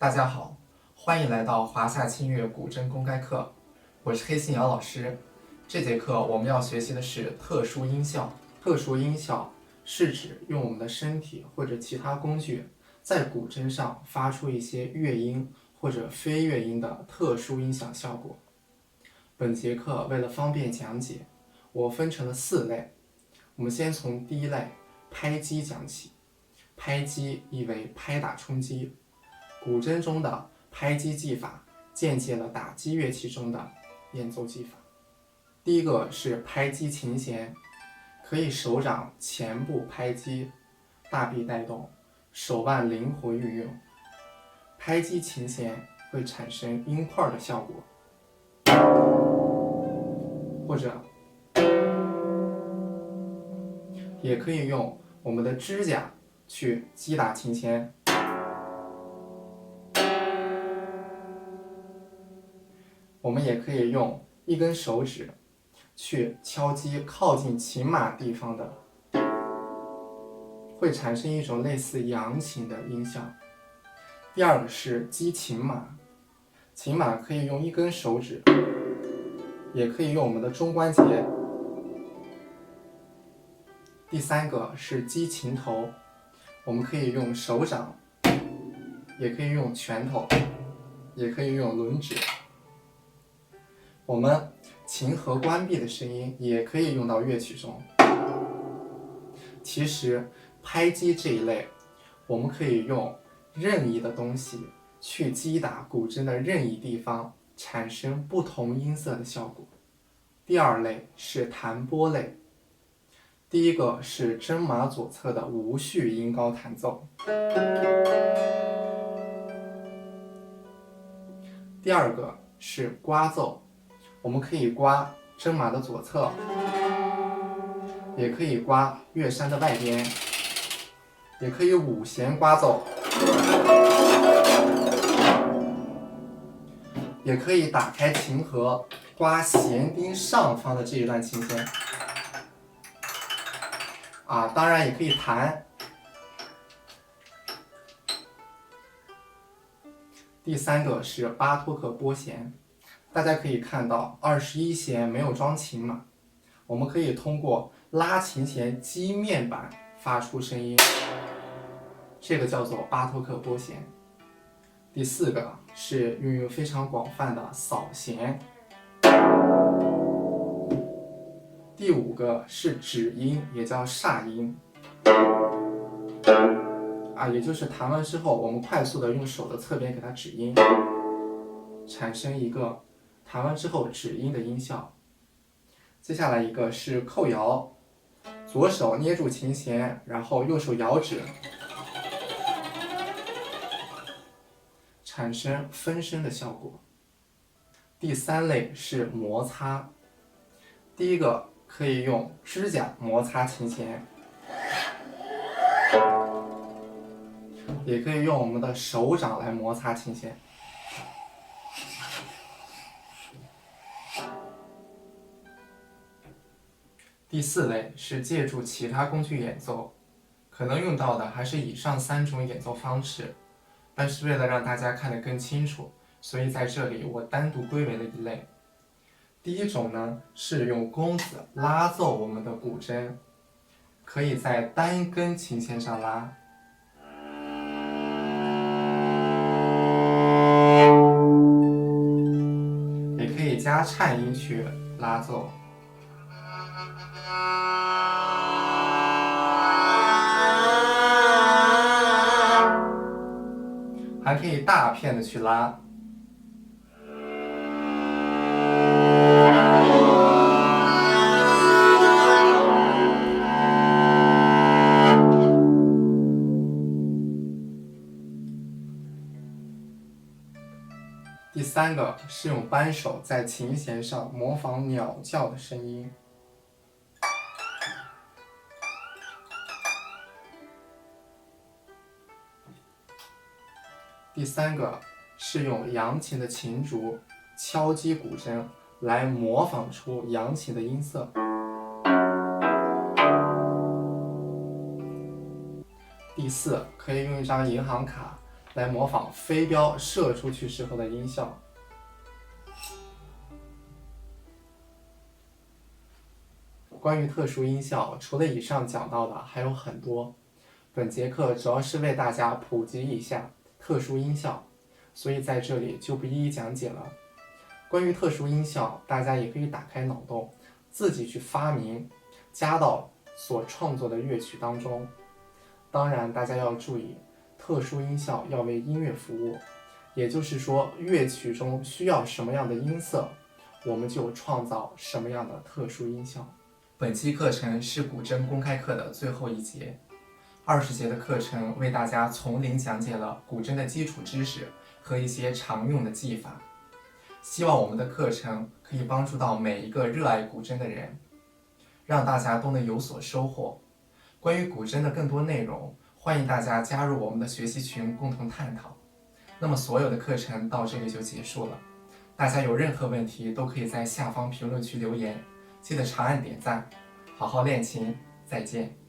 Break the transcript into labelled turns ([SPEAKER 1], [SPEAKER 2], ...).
[SPEAKER 1] 大家好，欢迎来到华夏清乐古筝公开课，我是黑信瑶老师。这节课我们要学习的是特殊音效。特殊音效是指用我们的身体或者其他工具在古筝上发出一些乐音或者非乐音的特殊音响效果。本节课为了方便讲解，我分成了4类。我们先从第一类拍击讲起。拍击意为拍打冲击，古筝中的拍击技法间接了打击乐器中的演奏技法。第一个是拍击琴弦，可以手掌前部拍击，大臂带动，手腕灵活运用。拍击琴弦会产生音块的效果，或者也可以用我们的指甲去击打琴弦。我们也可以用一根手指去敲击靠近琴码地方的，会产生一种类似扬琴的音效。第二个是击琴码，琴码可以用一根手指，也可以用我们的中关节。第三个是击琴头，我们可以用手掌，也可以用拳头，也可以用轮指。我们琴盒关闭的声音也可以用到乐曲中。其实拍击这一类，我们可以用任意的东西去击打古筝的任意地方，产生不同音色的效果。第二类是弹拨类。第一个是筝码左侧的无序音高弹奏，第二个是刮奏，我们可以刮筝码的左侧，也可以刮乐山的外边，也可以五弦刮奏，也可以打开琴盒刮弦钉上方的这一段琴弦。当然也可以弹。第三个是巴托克拨弦，大家可以看到21弦没有装琴码，我们可以通过拉琴弦击面板发出声音，这个叫做巴托克拨弦。第四个是运用非常广泛的扫弦。第五个是指音，也叫煞音，也就是弹完之后，我们快速的用手的侧边给它指音，产生一个弹完之后指音的音效。接下来一个是扣摇，左手捏住琴弦，然后右手摇指，产生分声的效果。第三类是摩擦，第一个可以用指甲摩擦琴弦，也可以用我们的手掌来摩擦琴弦。第四类是借助其他工具演奏，可能用到的还是以上3种演奏方式，但是为了让大家看得更清楚，所以在这里我单独归为了一类。第一种呢，是用弓子拉奏我们的古筝，可以在单根琴弦上拉，也可以加颤音去拉奏，还可以大片的去拉。第三个是用扳手在琴弦上模仿鸟叫的声音。第三个是用扬琴的琴竹敲击古筝来模仿出扬琴的音色。第四，可以用一张银行卡来模仿飞镖射出去时候的音效。关于特殊音效，除了以上讲到的，还有很多。本节课主要是为大家普及一下特殊音效，所以在这里就不一一讲解了。关于特殊音效，大家也可以打开脑洞，自己去发明，加到所创作的乐曲当中。当然，大家要注意，特殊音效要为音乐服务，也就是说，乐曲中需要什么样的音色，我们就创造什么样的特殊音效。本期课程是古筝公开课的最后一节，20节的课程为大家从零讲解了古筝的基础知识和一些常用的技法。希望我们的课程可以帮助到每一个热爱古筝的人，让大家都能有所收获。关于古筝的更多内容，欢迎大家加入我们的学习群共同探讨。那么所有的课程到这里就结束了，大家有任何问题都可以在下方评论区留言，记得长按点赞，好好练琴，再见。